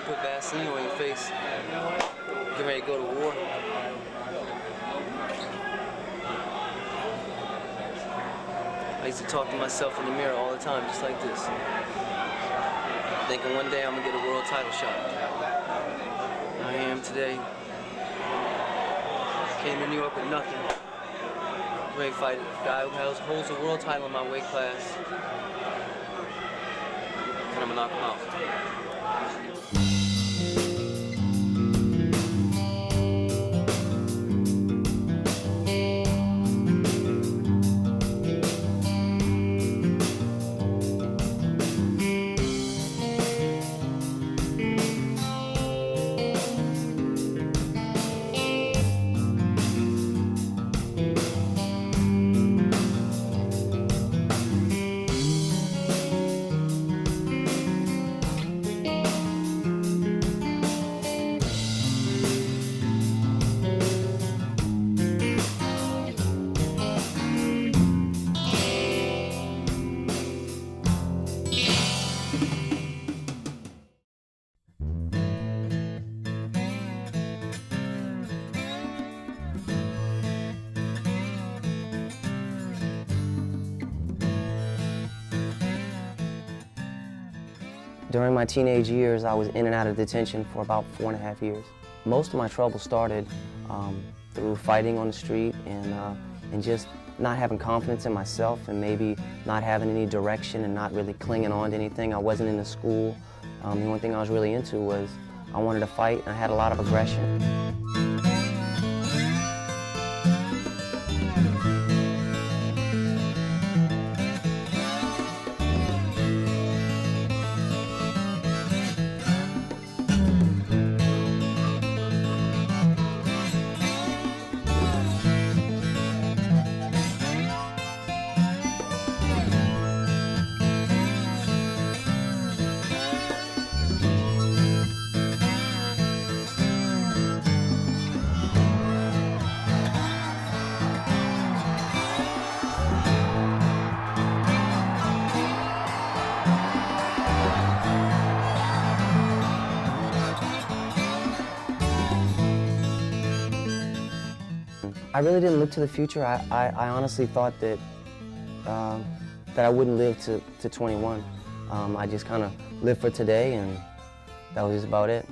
put Vaseline on your face. Get ready to go to war. I used to talk to myself in the mirror all the time, just like this. Thinking one day I'm gonna get a world title shot. I am today. Came to New York with nothing. Ready to fight a guy who holds a world title in my weight class. And I'm gonna knock him out. During my teenage years, I was in and out of detention for about 4.5 years. Most of my trouble started through fighting on the street and just not having confidence in myself and maybe not having any direction and not really clinging on to anything. I wasn't into school. The only thing I was really into was I wanted to fight, and I had a lot of aggression. I really didn't look to the future. I honestly thought that that I wouldn't live to 21. I just kind of lived for today, and that was just about it.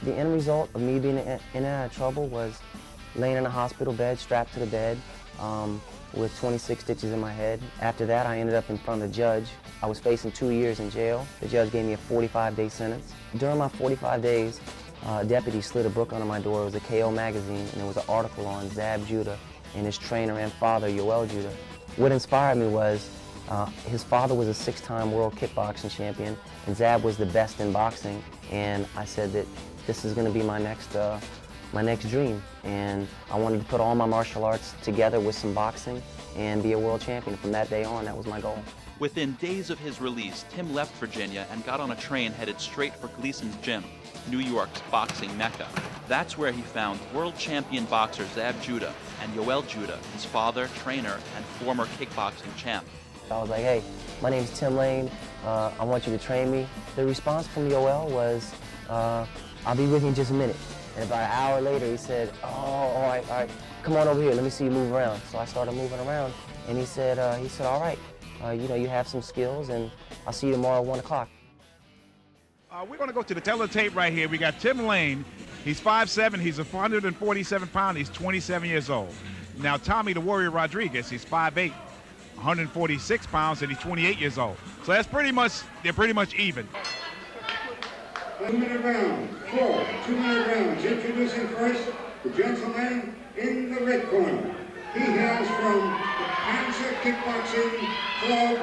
The end result of me being in and out of trouble was laying in a hospital bed, strapped to the bed, with 26 stitches in my head. After that, I ended up in front of the judge. I was facing 2 years in jail. The judge gave me a 45-day sentence. During my 45 days, a deputy slid a book under my door. It was a KO magazine, and there was an article on Zab Judah and his trainer and father, Yoel Judah. What inspired me was his father was a 6-time world kickboxing champion, and Zab was the best in boxing. And I said that this is going to be my next dream, and I wanted to put all my martial arts together with some boxing and be a world champion. From that day on, that was my goal. Within days of his release, Tim left Virginia and got on a train headed straight for Gleason's gym, New York's boxing mecca. That's where he found world champion boxer Zab Judah and Yoel Judah, his father, trainer, and former kickboxing champ. I was like, hey, my name's Tim Lane. I want you to train me. The response from Yoel was, I'll be with you in just a minute. And about an hour later, he said, oh, all right, come on over here, let me see you move around. So I started moving around, and he said, all right, you know, you have some skills, and I'll see you tomorrow at 1 o'clock. We're going to go to the teletape right here. We got Tim Lane. He's 5'7". He's 147 pounds. He's 27 years old. Now, Tommy the Warrior Rodriguez, he's 5'8", 146 pounds, and he's 28 years old. So that's pretty much, they're pretty much even. 2-minute round, 4 2-minute rounds. Introducing first the gentleman in the red corner. He hails from the Panzer Kickboxing Club,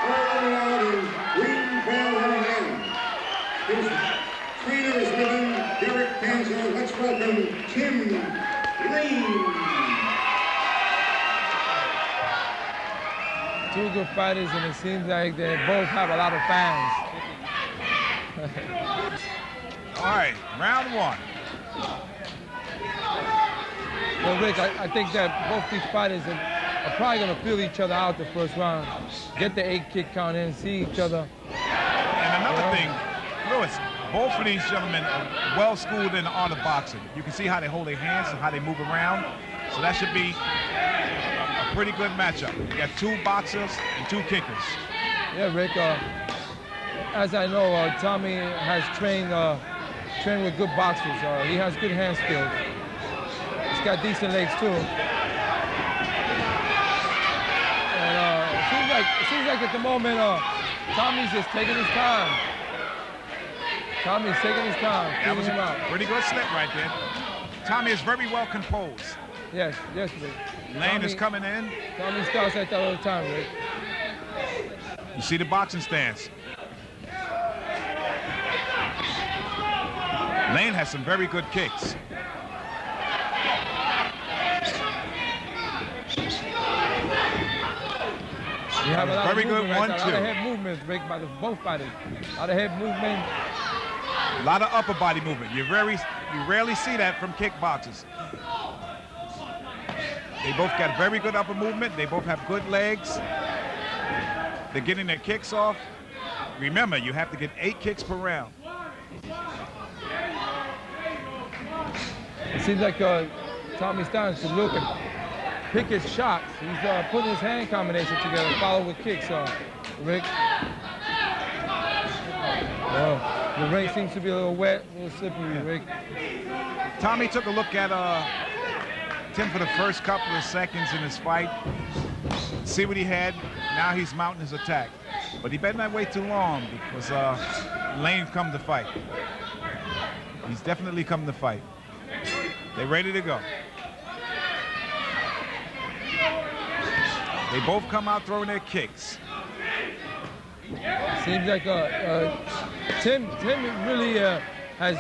all out in Greenville, Illinois. His trainer is with him, Derek Panzer. Let's welcome Tim Lane. Two good fighters, and it seems like they both have a lot of fans. All right, round one. Well, Rick, I think that both these fighters are probably going to feel each other out the first round, get the 8 kick count in, see each other. And another thing, Lewis, both of these gentlemen are well schooled in the art of boxing. You can see how they hold their hands and how they move around. So that should be a pretty good matchup. You got 2 boxers and 2 kickers. Yeah, Rick, as I know, Tommy has trained with good boxers. He has good hand skills. He's got decent legs too. And it seems like at the moment, Tommy's just taking his time. Tommy's taking his time. That was him out. a pretty good slip right there. Tommy is very well composed. Yes, Rick. Lane is coming in. Tommy starts like that all the time, Rick. You see the boxing stance. Lane has some very good kicks. You have a lot very of good movement, 1-2. A lot of head movements, Rick, by both fighters. A lot of head movement. A lot of upper body movement. You rarely see that from kickboxers. They both got very good upper movement. They both have good legs. They're getting their kicks off. Remember, you have to get 8 kicks per round. It seems like Tommy's starting to look and pick his shots. He's putting his hand combination together, follow with kicks. Rick. The ring seems to be a little wet, a little slippery, Rick. Tommy took a look at Tim for the first couple of seconds in his fight. See what he had. Now he's mounting his attack. But he better not wait too long because Lane come to fight. He's definitely come to fight. They're ready to go. They both come out throwing their kicks. Seems like Tim really has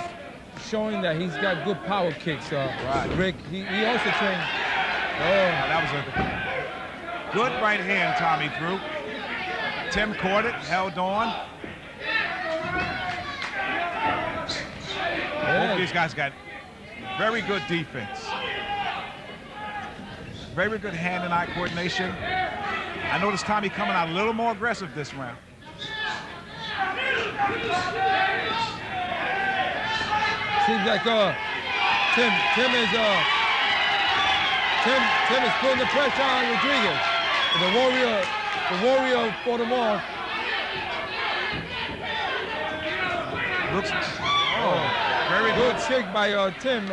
shown that he's got good power kicks. Right. Rick, he also trained. That was a good right hand Tommy threw. Tim caught it, held on. Both of these guys got very good defense. Very good hand and eye coordination. I noticed Tommy coming out a little more aggressive this round. Seems like Tim is putting the pressure on Rodriguez. The warrior fought him off. Looks, very good kick by Tim.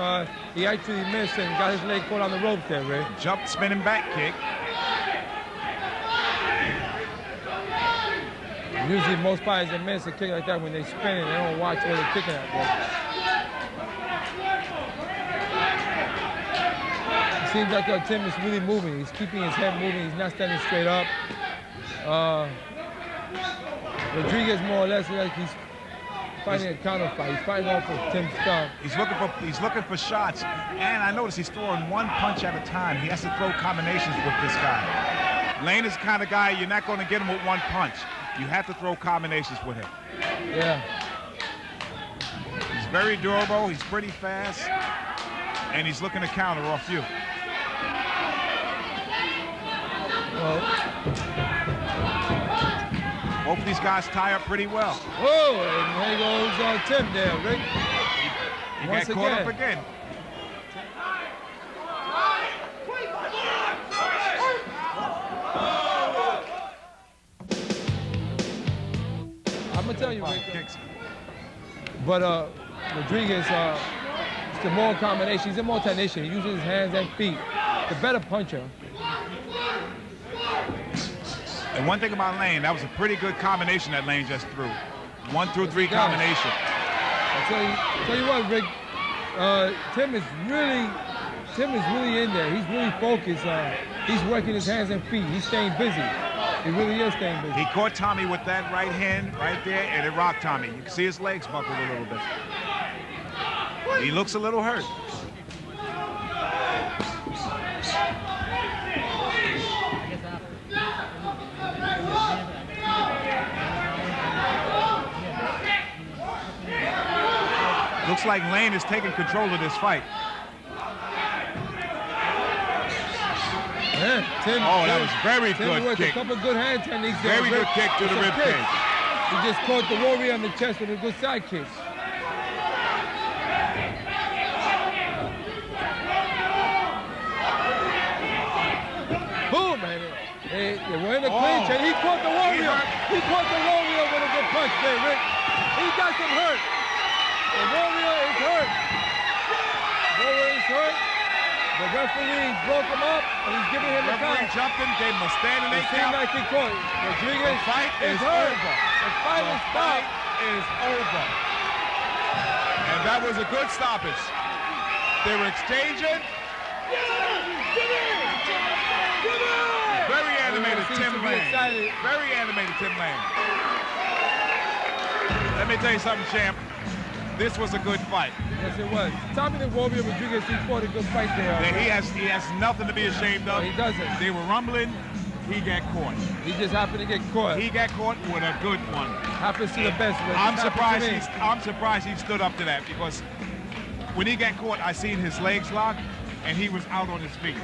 He actually missed and got his leg caught on the ropes there, Ray. Jump, spinning back kick. Usually most fighters that miss a kick like that when they spin it, they don't watch where they're kicking at. It seems like Tim is really moving. He's keeping his head moving. He's not standing straight up. Rodriguez more or less like he's fighting a counter fight. He's fighting off of Tim's thumb. He's looking for shots, and I notice he's throwing one punch at a time. He has to throw combinations with this guy. Lane is the kind of guy you're not going to get him with one punch. You have to throw combinations with him. Yeah. He's very durable. He's pretty fast, and he's looking to counter off you. Both of these guys tie up pretty well. Oh, and there goes Tim there, Rick. He got caught up again. I'm gonna tell you, Rick. But Rodriguez, it's the more combination. He's a more technician. He uses his hands and feet. The better puncher. And one thing about Lane, that was a pretty good combination that Lane just threw. 1-2-3 combination. I tell you what, Rick. Tim is really in there. He's really focused. He's working his hands and feet. He's staying busy. He really is staying busy. He caught Tommy with that right hand right there, and it rocked Tommy. You can see his legs buckled a little bit. He looks a little hurt. Looks like Lane is taking control of this fight. Yeah, Tim, that was very good kick. A couple good hand techniques. Very good kick to the rib cage. He just caught the Warrior on the chest with a good side kick. Boom, man. They were in the clinch, and he caught the Warrior. He caught the Warrior with a good punch there, Rick. He got him hurt. The Warrior is hurt. The referee broke him up, and he's giving him a count. Referee jumped him, gave him a standing eight count. Like he caught. Rodriguez the fight is hurt. over. The fight is stopped. Is over. And that was a good stoppage. They were exchanging. Very animated Tim Lane. Very animated Tim Lane. Let me tell you something, champ. This was a good fight. Yes, it was. Tommy the Warrior Rodriguez, he fought a good fight there. He has nothing to be ashamed of. No, he doesn't. They were rumbling. He got caught. He just happened to get caught. He got caught with a good one. Happens to the best. I'm surprised he stood up to that, because when he got caught, I seen his legs lock, and he was out on his feet.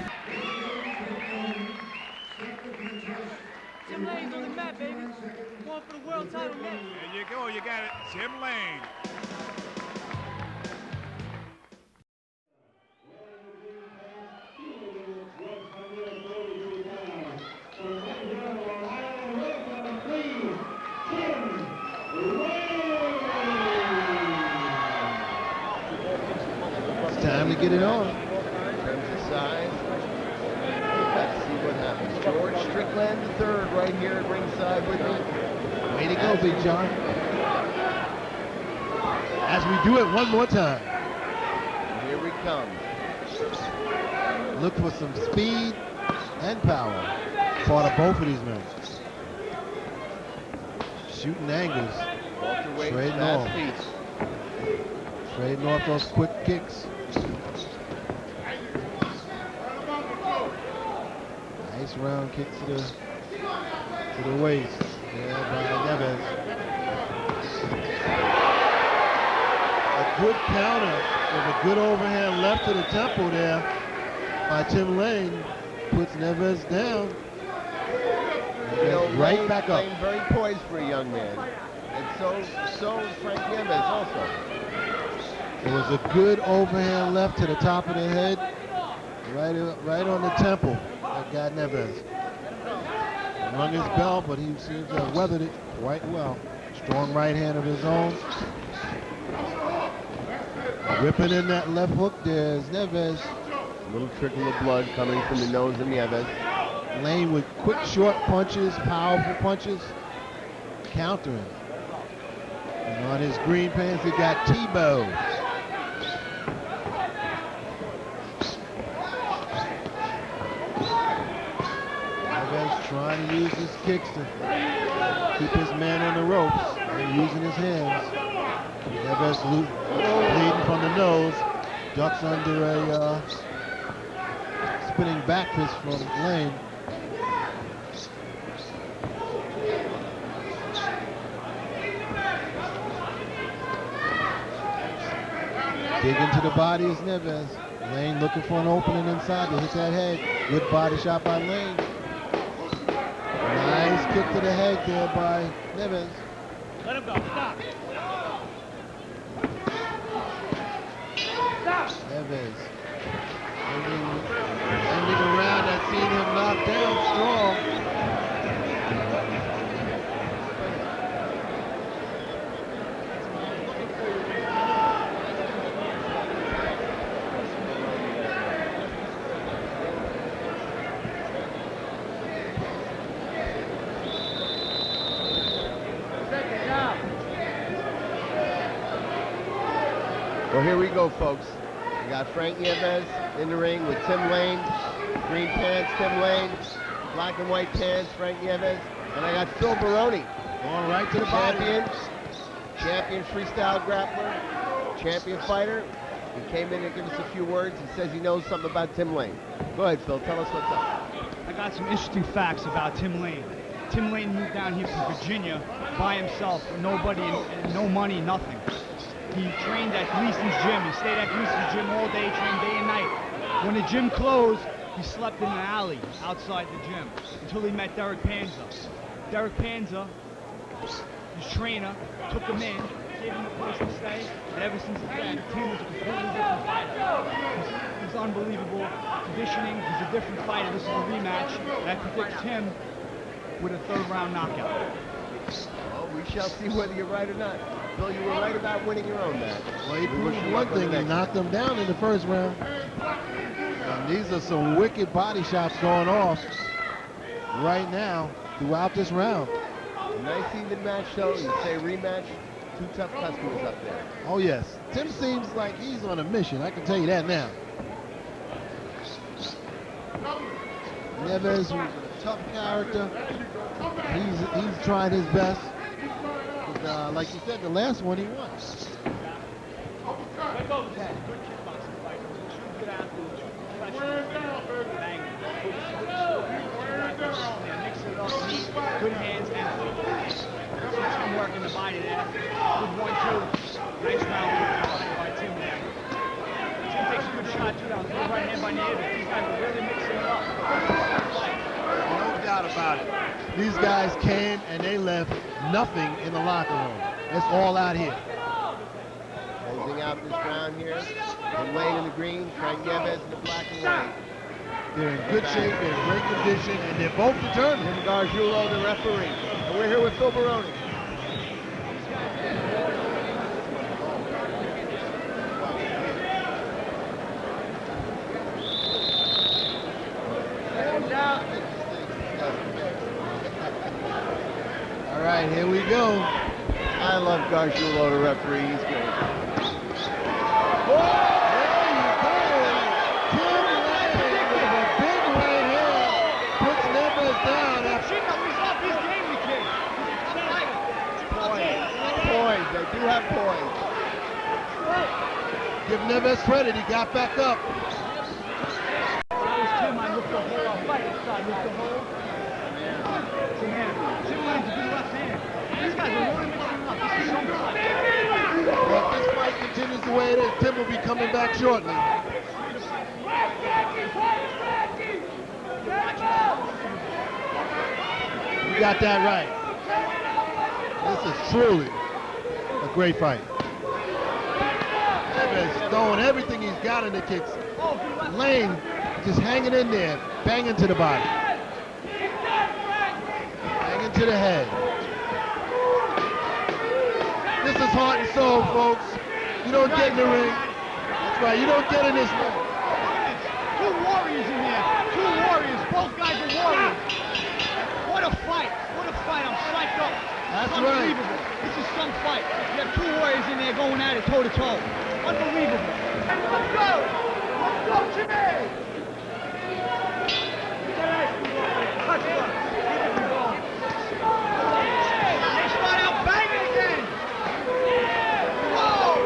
Tim Lane's on the mat, baby. Going for the world title next. There you go. You got it. Tim Lane. It's time to get it on. In terms of size, let's see what happens. George Strickland III right here at ringside with me. Way to go, Big John. As we do it one more time. Here we come. Look for some speed and power. Part of both of these men. Shooting angles. Trading off. Trading off those quick kicks. Nice round kick to the waist. Yeah, by Neves. A good counter with a good overhand left to the temple there by Tim Lane. Puts Neves down. Right Lane, back up. Lane very poised for a young man. And so is Frank Neves also. It was a good overhand left to the top of the head. Right on the temple. That guy Neves. Rung his bell, but he seems to have weathered it quite well. Strong right hand of his own. Whipping in that left hook, there's Neves. A little trickle of blood coming from the nose of Neves. Lane with quick, short punches, powerful punches, countering. And on his green pants, he got Tebow. Neves trying to use his kicks to keep his man on the ropes and using his hands. Neves bleeding from the nose, ducks under a spinning back fist from Lane. Dig into the body is Neves. Lane looking for an opening inside to hit that head. Good body shot by Lane. Nice kick to the head there by Neves. Let him go. Stop. Neves ending around. I've seen him knocked down strong. Well, here we go, folks. We got Frank Nieves in the ring with Tim Lane. Green pants, Tim Lane. Black and white pants, Frank Nieves. And I got Phil Baroni. Going right to the body. Champion freestyle grappler, champion fighter. He came in to give us a few words. He says he knows something about Tim Lane. Go ahead, Phil. Tell us what's up. I got some interesting facts about Tim Lane. Tim Lane moved down here from Virginia by himself, with nobody, and no money, nothing. He trained at Gleason's gym. He stayed at Gleason's gym all day, trained day and night. When the gym closed, he slept in an alley outside the gym until he met Derek Panza. Derek Panza, his trainer, took him in, gave him a place to stay, and ever since then, Tim was a completely different fighter. He's unbelievable conditioning. He's a different fighter. This is a rematch, and I predict Tim with a third-round knockout. Well, we shall see whether you're right or not. Phil, you were right about winning your own match. Well, he proved one thing. He knocked him down in the first round. And these are some wicked body shots going off right now throughout this round. Nice even match, though. You say rematch. Two tough customers up there. Oh, yes. Tim seems like he's on a mission. I can tell you that now. Nieves, who's a tough character. He's trying his best. But, like you said, the last one he won. Good hands and feet. Tim working the body there. Good 1-2. Nice round by Tim there. Tim takes a good shot too. That was a good right hand by Nieves. These guys are really mixing it up. No doubt about it. These guys came and they left nothing in the locker room. It's all out here. Closing out this round here. Tim Lane in the green, Frank Nieves in the black and white. They're in good shape, they're in great condition, and they're both determined. Jim Gargiulo, the referee. And we're here with Phil Baroni. All right, here we go. I love Gargiulo, the referee. He's great. They do have poise. Give Nieves credit, he got back up. That was Tim. I looked the hole. I looked the hole. Tim Lane's a good left hand. These guys are really mixing up. This is so good. Well, if this fight continues the way it is, Tim will be coming back shortly. You got that right. This is truly a great fight. Nieves throwing everything he's got in the kicks. Lane just hanging in there, banging to the body. Banging to the head. This is heart and soul, folks. You don't get in the ring. That's right, you don't get in this ring. Two warriors in here. Two warriors. Both guys are warriors. What a fight. What a fight. I'm psyched up. That's unbelievable. right. This is some fight. You have two warriors in there going at it toe to toe. Unbelievable. Let's go. Let's go, Jimmy. They start out banging again. Whoa.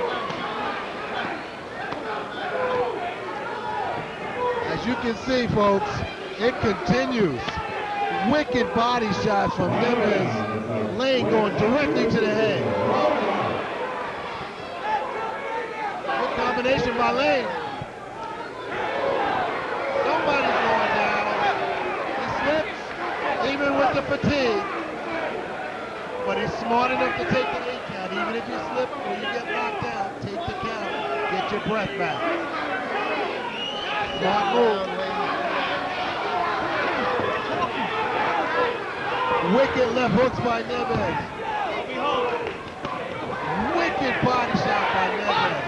As you can see, folks, it continues. Wicked body shots from Nieves. Lane going directly to the head. Good combination by Lane. Somebody's going down. He slips, even with the fatigue. But he's smart enough to take the 8 count. Even if you slip or you get knocked down, take the count. Get your breath back. Smart move. Wicked left hooks by Nieves. Wicked body shot by Nieves.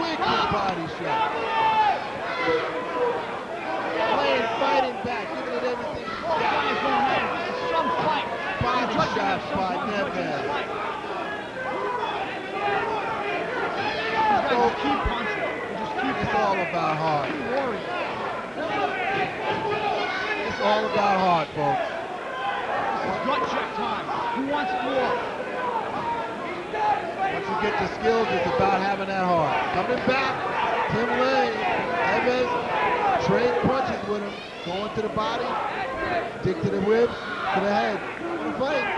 Wicked body shot. Lane fighting back, giving it everything he's got. Some fight. Body shots by Nieves. all about heart, folks. This is gut check time. Who wants it more? Once you get the skills, it's about having that heart. Coming back, Tim Lane, Evans, trade punches with him, going to the body, dig to the ribs, to the head. What a fight.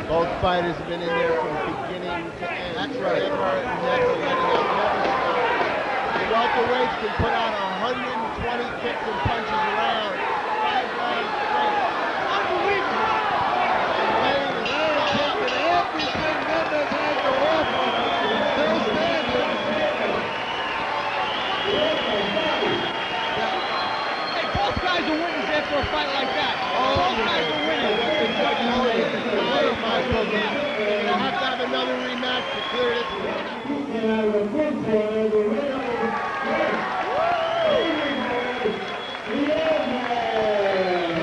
Both fighters have been in there from beginning to end. That's right. Never letting up, never stopping. The welterweights can put out 120 kicks and punches around. 5 rounds straight. Unbelievable. And Lane is Taking everything Mendes has to offer. Still standing. Hey, both guys are winners after a fight like that. Both guys are winners. They're going to have to have another rematch to clear this one.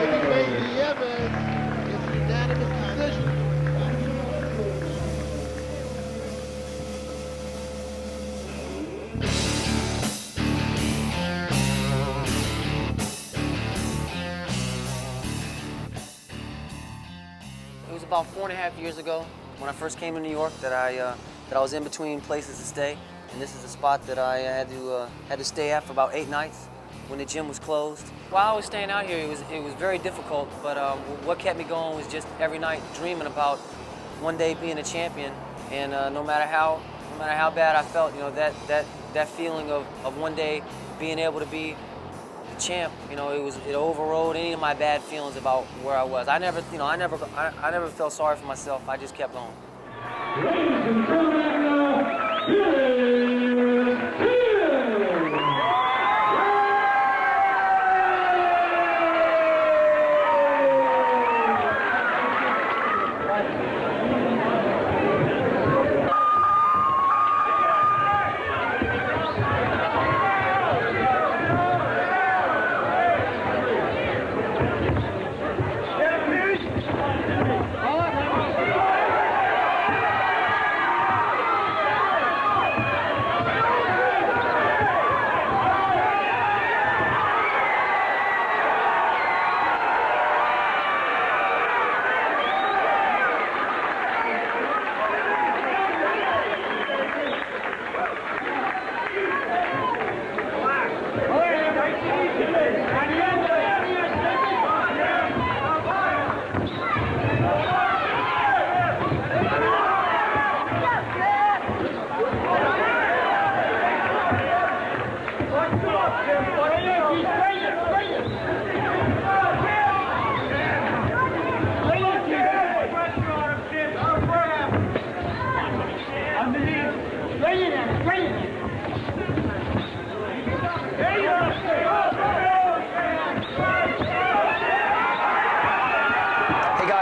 Heavyweight Evans is a unanimous decision. It was about 4.5 years ago when I first came to New York that I was in between places to stay, and this is a spot that I had to stay at for about 8 nights when the gym was closed. While I was staying out here, it was very difficult, but what kept me going was just every night dreaming about one day being a champion, and no matter how bad I felt, you know, that feeling of one day being able to be the champ, you know, it overrode any of my bad feelings about where I was. I never felt sorry for myself. I just kept going.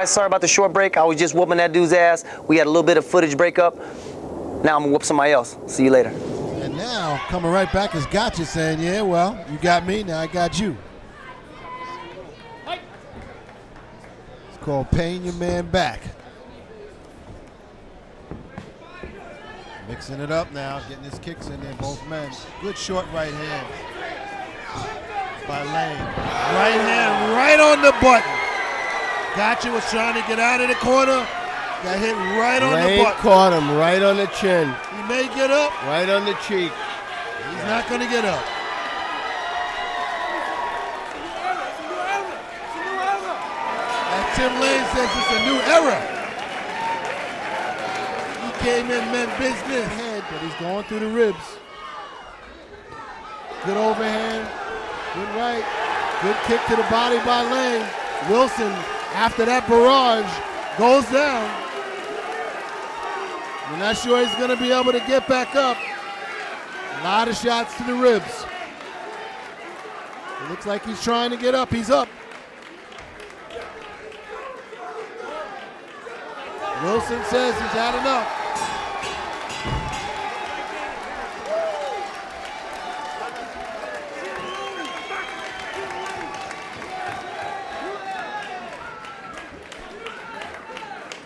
Sorry about the short break. I was just whooping that dude's ass. We had a little bit of footage breakup. Now I'm gonna whoop somebody else. See you later. And now, coming right back is Gotcha saying, yeah, well, you got me, now I got you. It's called paying your man back. Mixing it up now, getting his kicks in there, both men. Good short right hand by Lane. Right hand right on the button. Gotcha was trying to get out of the corner. Got hit right on the button. Caught him right on the chin. He may get up. Right on the cheek. He's not going to get up. As Tim Lane says, it's a new era. He came in, meant business. But he's going through the ribs. Good overhand. Good right. Good kick to the body by Lane. Wilson, after that barrage, goes down. We're not sure he's going to be able to get back up. A lot of shots to the ribs. It looks like he's trying to get up. He's up. Wilson says he's had enough.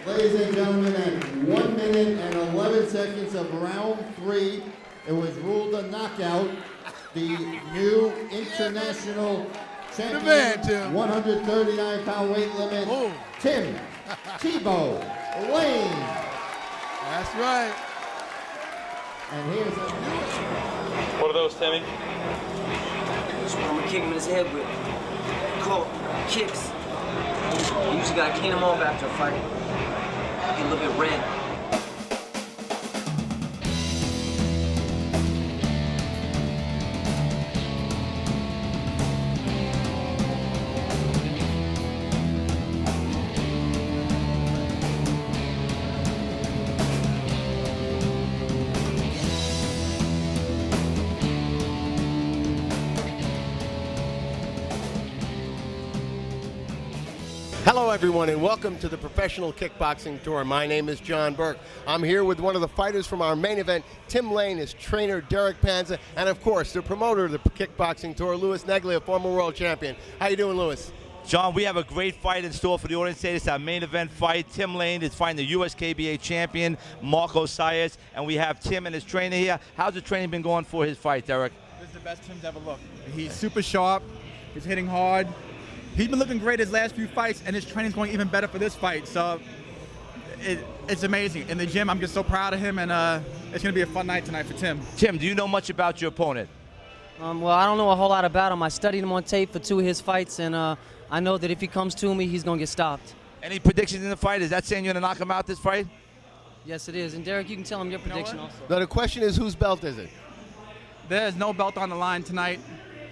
Ladies and gentlemen, at 1 minute and 11 seconds of round 3, it was ruled a knockout. The new international champion, 139-pound weight limit, Tim Tebow Lane. That's right. And here's What are those, Timmy? That's what I'm gonna kick him in his head with. Called kicks. You usually gotta clean him off after a fight. Get a little bit red. Hello everyone and welcome to the Professional Kickboxing Tour. My name is John Burke. I'm here with one of the fighters from our main event, Tim Lane, his trainer Derek Panza, and of course the promoter of the Kickboxing Tour, Louis Neglia, former world champion. How you doing, Louis? John, we have a great fight in store for the audience today. It's our main event fight. Tim Lane is fighting the USKBA champion, Marco Sayers, and we have Tim and his trainer here. How's the training been going for his fight, Derek? This is the best Tim's ever looked. He's super sharp. He's hitting hard. He's been looking great his last few fights, and his training's going even better for this fight. So it's amazing. In the gym, I'm just so proud of him, and it's going to be a fun night tonight for Tim. Tim, do you know much about your opponent? Well, I don't know a whole lot about him. I studied him on tape for 2 of his fights, and I know that if he comes to me, he's going to get stopped. Any predictions in the fight? Is that saying you're going to knock him out this fight? Yes, it is. And Derek, you can tell him your prediction also. Now the question is, whose belt is it? There's no belt on the line tonight.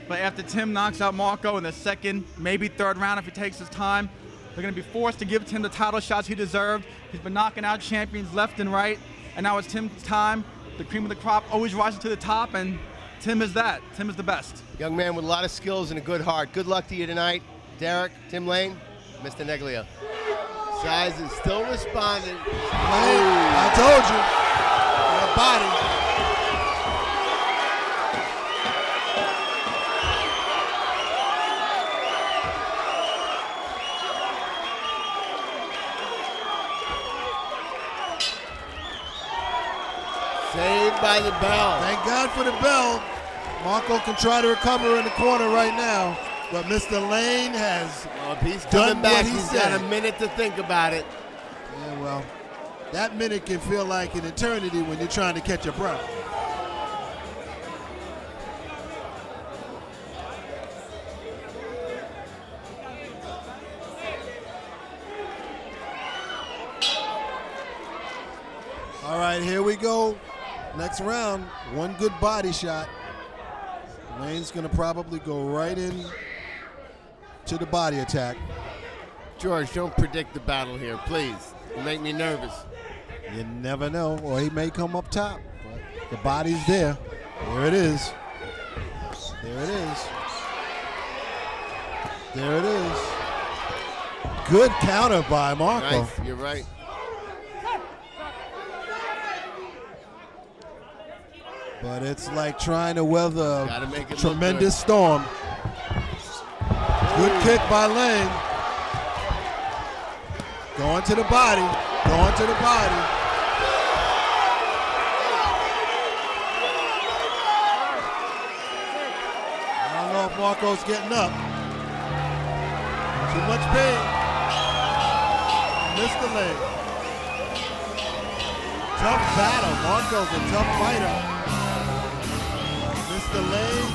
But after Tim knocks out Marco in the second, maybe third round if he takes his time, they're going to be forced to give Tim the title shots he deserved. He's been knocking out champions left and right, and now it's Tim's time. The cream of the crop always rises to the top, and Tim is that. Tim is the best. Young man with a lot of skills and a good heart. Good luck to you tonight. Derek, Tim Lane, Mr. Neglia. Size is still responding. I told you. That body. Saved by the bell. Thank God for the bell. Marco can try to recover in the corner right now, but Mr. Lane has if he's done coming back, what he he's said. got a minute to think about it. Yeah, well, that minute can feel like an eternity when you're trying to catch your breath. All right, here we go. Next round, one good body shot. Lane's gonna probably go right in to the body attack. George, don't predict the battle here, please. You make me nervous. You never know, or he may come up top. But the body's there. There it is. There it is. There it is. Good counter by Marco. Nice, you're right. But it's like trying to weather a tremendous tremendous storm. Good kick by Lane. Going to the body. Going to the body. I don't know if Marco's getting up. Too much pain. Mr. Lane. Tough battle. Marco's a tough fighter. Mr. Lane,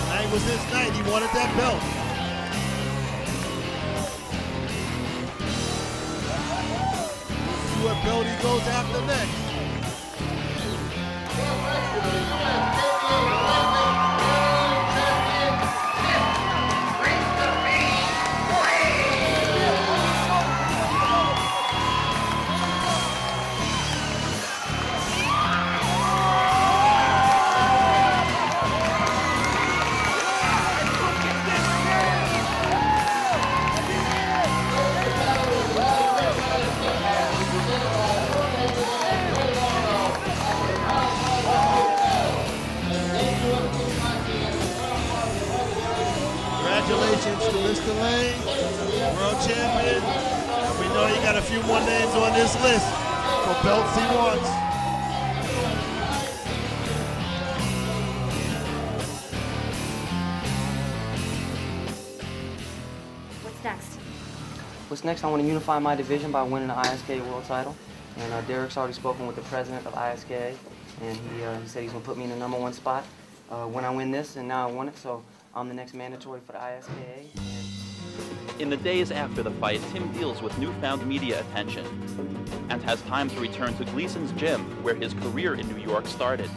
tonight was his night. He wanted that belt. We'll see what belt he goes after next. man's on this list for belts he wants. What's next? What's next? I want to unify my division by winning the ISK world title. And Derek's already spoken with the president of ISK, and he said he's going to put me in the #1 spot when I win this, and now I won it, so I'm the next mandatory for the ISKA. In the days after the fight, Tim deals with newfound media attention and has time to return to Gleason's gym, where his career in New York started.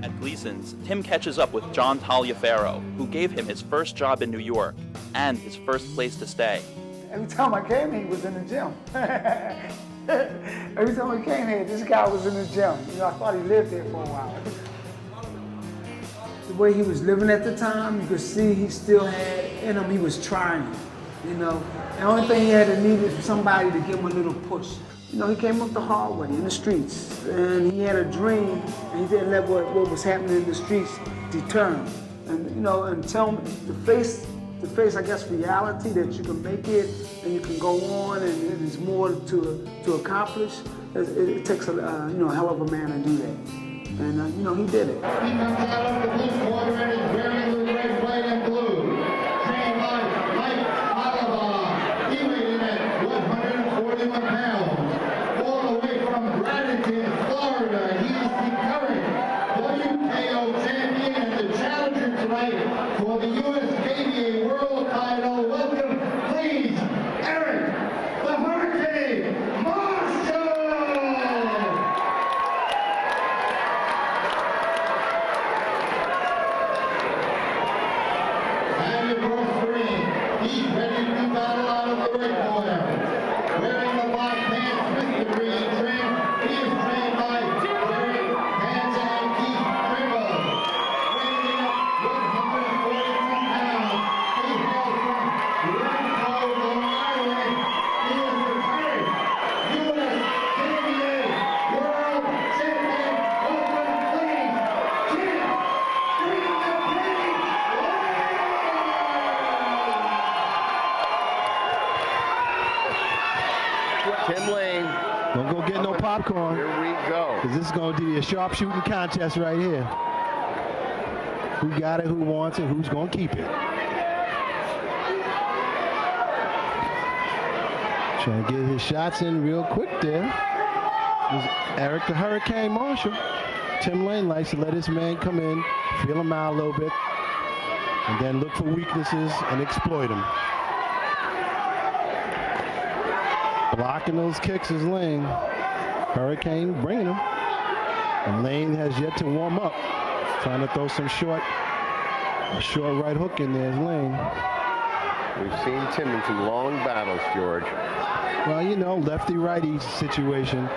At Gleason's, Tim catches up with John Taliaferro, who gave him his first job in New York and his first place to stay. Every time I came here, he was in the gym. Every time I came here, this guy was in the gym. You know, I thought he lived there for a while. The way he was living at the time, you could see he still had in him, he was trying, you know. The only thing he had to need is somebody to give him a little push. You know, he came up the hard way in the streets, and he had a dream, and he didn't let what was happening in the streets deter him. And, you know, and tell me, to face, I guess, reality that you can make it and you can go on and there's more to accomplish. It takes a you know, hell of a man to do that. And, you know, he did it. He comes out of the blue corner and is wearing the red, white, and blue. Trained by Mike Oliver. He weighed in at 141 pounds. All the way from Bradenton, Florida. He is the current WKO champion and the challenger tonight for the USKBA World title. Welcome, please, Eric the Hurricane Marshall! And across the ring, he's ready to do battle out of the red corner. Wearing the black pants with the green trim, he is trained by Derek Panza and Keith Trimble. Weighing in at 142 pounds, he hails from Renfrew, Long Island. He is the current USKBA World Champion. Welcome, please, Jim Green the Pig. Tim Lane. Don't go get no popcorn. Here we go. Because this is going to be a sharpshooting contest right here. Who got it, who wants it, who's going to keep it. Trying to get his shots in real quick there. There's Eric the Hurricane Marshall. Tim Lane likes to let his man come in, feel him out a little bit, and then look for weaknesses and exploit them. Blocking those kicks is Lane. Hurricane bringing them. And Lane has yet to warm up. Trying to throw a short right hook in there is Lane. We've seen Tim in some long battles, George. Well, you know, lefty-righty situation.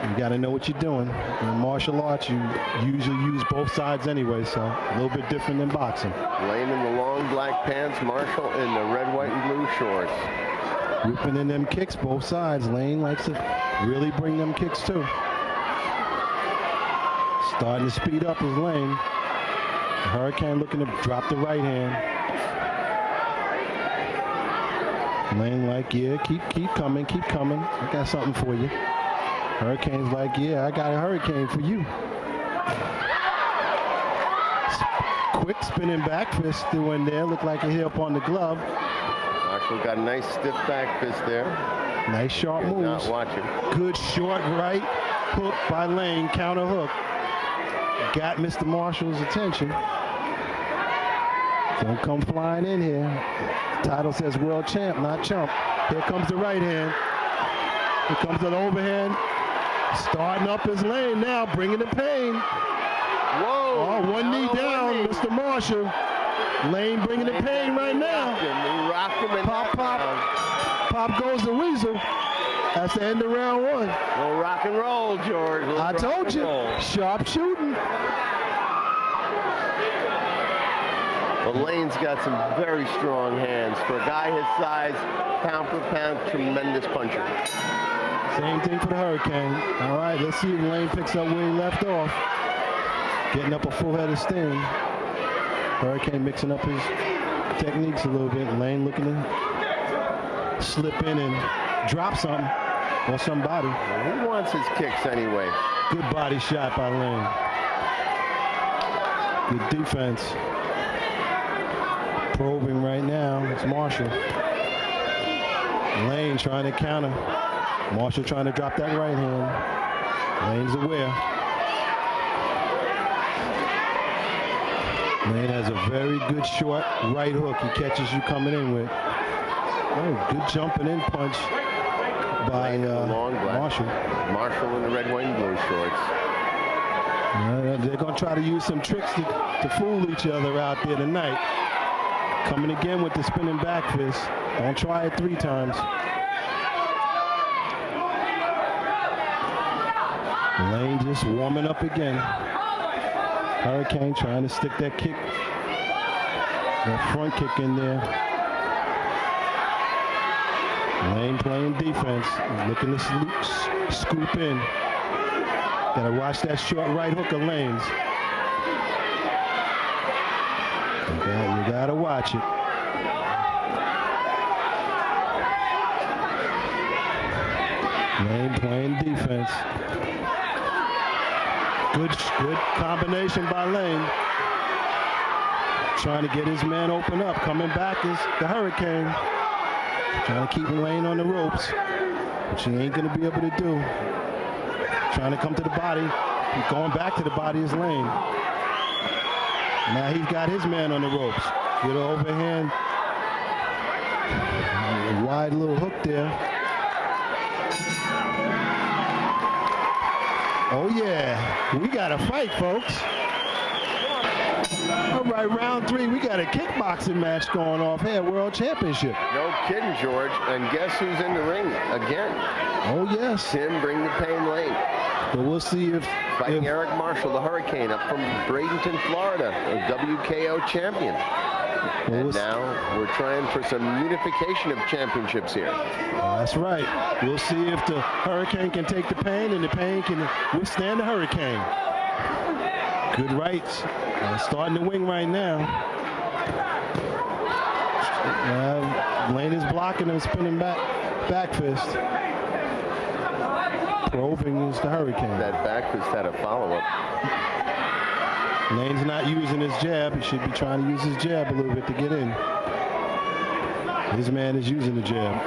You got to know what you're doing. In martial arts, you usually use both sides anyway, so a little bit different than boxing. Lane in the long black pants, Marshall in the red, white, and blue shorts. Whipping in them kicks, both sides. Lane likes to really bring them kicks too. Starting to speed up is Lane. The Hurricane looking to drop the right hand. Lane like, yeah, keep coming, keep coming. I got something for you. Hurricane's like, yeah, I got a hurricane for you. Quick spinning back fist through in there. Looked like it hit up on the glove. Marshall got a nice stiff back fist there. Nice sharp moves. Not watching. Good short right hook by Lane, counter hook. Got Mr. Marshall's attention. Don't come flying in here. Title says world champ, not chump. Here comes the right hand. Here comes an overhand. Starting up his Lane now, bringing the pain. Whoa! Oh, one knee down, Mr. Marshall. Lane bringing the pain right now. Rock him in pop, pop. Pop goes the weasel. That's the end of round one. Little rock and roll, George. I told you. Sharp shooting. Well, Lane's got some very strong hands. For a guy his size, pound for pound, tremendous puncher. Same thing for the Hurricane. All right, let's see if Lane picks up where he left off. getting up a full head of steam. Hurricane mixing up his techniques a little bit. Lane looking to slip in and drop something or somebody. He wants his kicks anyway. Good body shot by Lane. Good defense. Probing right now. It's Marshall. Lane trying to counter. Marshall trying to drop that right hand. Lane's aware. Lane has a very good short right hook he catches you coming in with. Oh, good jumping in punch by Marshall. Marshall in the red, white, and blue shorts. They're going to try to use some tricks to fool each other out there tonight. Coming again with the spinning back fist. Don't try it 3 times. Lane just warming up again. Hurricane trying to stick that kick, that front kick in there. Lane playing defense, looking to scoop in. Gotta watch that short right hook of Lane's. You gotta watch it. Lane playing defense. Good combination by Lane. Trying to get his man open up. Coming back is the Hurricane. Trying to keep Lane on the ropes, which he ain't gonna be able to do. Trying to come to the body. He's going back to the body is Lane. Now he's got his man on the ropes. Good overhand. A wide little hook there. Oh yeah, we got a fight, folks. All right, round 3, we got a kickboxing match going off here, World Championship. No kidding, George. And guess who's in the ring again? Oh yes. Tim Bring the Pain Lane. But we'll see if fighting Eric Marshall, the Hurricane, up from Bradenton, Florida, a WKO champion. And now we're trying for some unification of championships here. That's right. We'll see if the Hurricane can take the pain and the pain can withstand the Hurricane. Good rights. Starting to wing right now. Lane is blocking and spinning back fist. Probing is the Hurricane. That back fist had a follow-up. Lane's not using his jab. He should be trying to use his jab a little bit to get in. His man is using the jab.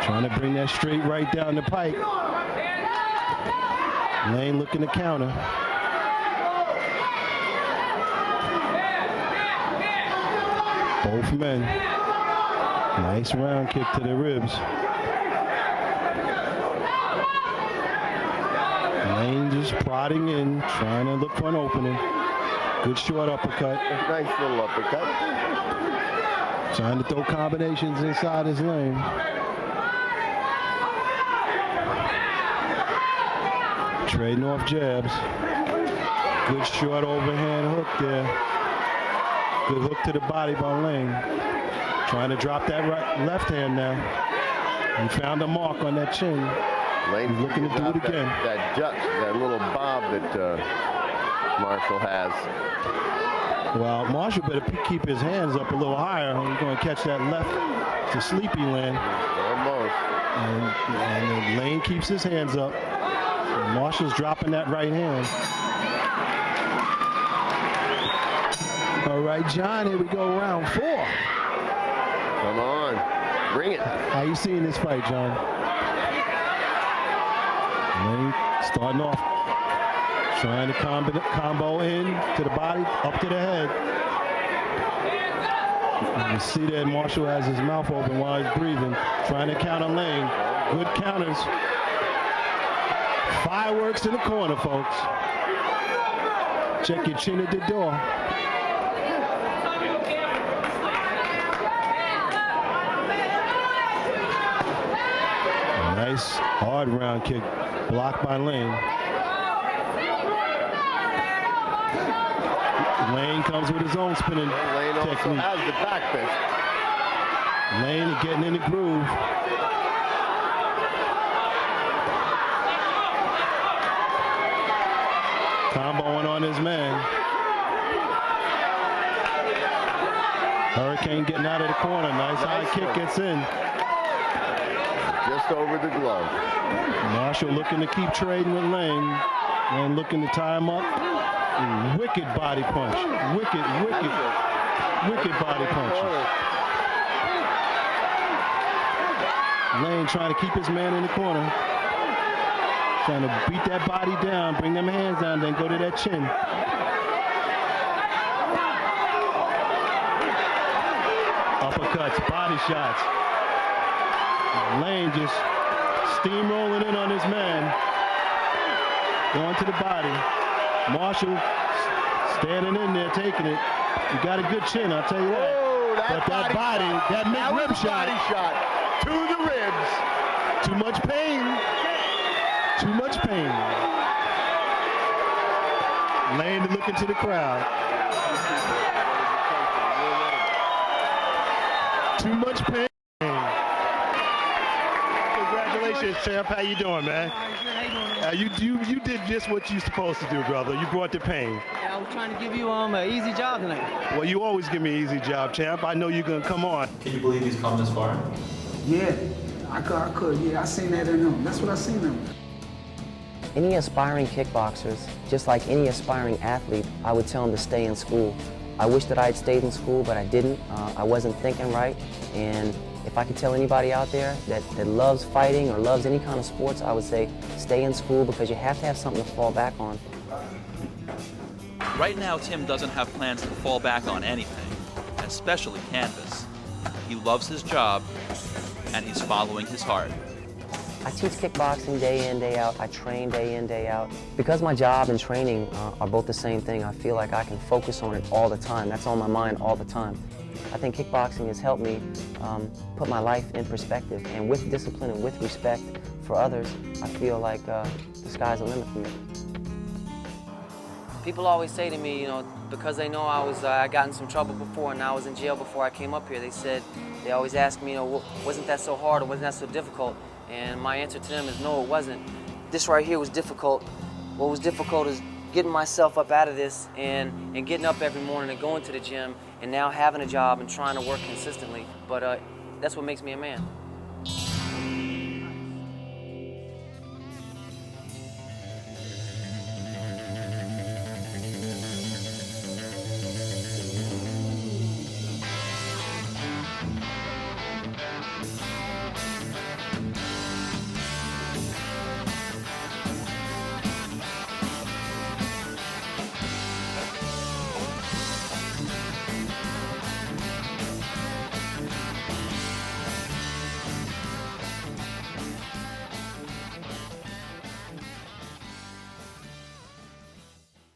Trying to bring that straight right down the pike. Lane looking to counter. Both men. Nice round kick to the ribs. Lane just prodding in, trying to look for an opening. Good short uppercut. Nice little uppercut. Trying to throw combinations inside his lane. Trading off jabs. Good short overhand hook there. Good hook to the body by Lane. Trying to drop that left hand now. He found a mark on that chin. Lane's looking to do it again. That duck, that little bob that Marshall has. Well, Marshall better keep his hands up a little higher. He's going to catch that left to sleepy land. Almost. And Lane keeps his hands up. And Marshall's dropping that right hand. All right, John, here we go, round 4. Come on, bring it. How you seeing this fight, John? Lane starting off, trying to combo in to the body, up to the head. You see that Marshall has his mouth open while he's breathing, trying to counter Lane. Good counters. Fireworks in the corner, folks. Check your chin at the door. Nice hard round kick, blocked by Lane. Lane comes with his own spinning Lane also technique. has the back fist. Lane getting in the groove. Comboing on his man. Hurricane getting out of the corner. Nice high kick gets in. Just over the glove. Marshall looking to keep trading with Lane. Lane looking to tie him up. Wicked body punch. Wicked body punch. Lane trying to keep his man in the corner. Trying to beat that body down, bring them hands down, then go to that chin. Uppercuts, body shots. Lane just steamrolling in on his man. Going to the body. Marshall standing in there, taking it. You got a good chin, I'll tell you that. Oh, but that body, that McRib shot. Body shot to the ribs. Too much pain. Too much pain. Lane looking to the crowd. Too much pain. Congratulations, champ. How you doing, man? You did just what you're supposed to do, brother. You brought the pain. Yeah, I was trying to give you an easy job tonight. Well, you always give me an easy job, champ. I know you're gonna come on. Can you believe he's come this far? Yeah, I could. Yeah, I seen that in him. That's what I seen in him. Any aspiring kickboxers, just like any aspiring athlete, I would tell them to stay in school. I wish that I had stayed in school, but I didn't. I wasn't thinking right, and if I could tell anybody out there that loves fighting or loves any kind of sports, I would say stay in school because you have to have something to fall back on. Right now, Tim doesn't have plans to fall back on anything, especially canvas. He loves his job, and he's following his heart. I teach kickboxing day in, day out. I train day in, day out. Because my job and training are both the same thing, I feel like I can focus on it all the time. That's on my mind all the time. I think kickboxing has helped me put my life in perspective. And with discipline and with respect for others, I feel like the sky's the limit for me. People always say to me, you know, because they know I got in some trouble before and I was in jail before I came up here, they always ask me, you know, wasn't that so hard or wasn't that so difficult? And my answer to them is no, it wasn't. This right here was difficult. What was difficult is getting myself up out of this and getting up every morning and going to the gym and now having a job and trying to work consistently. But that's what makes me a man.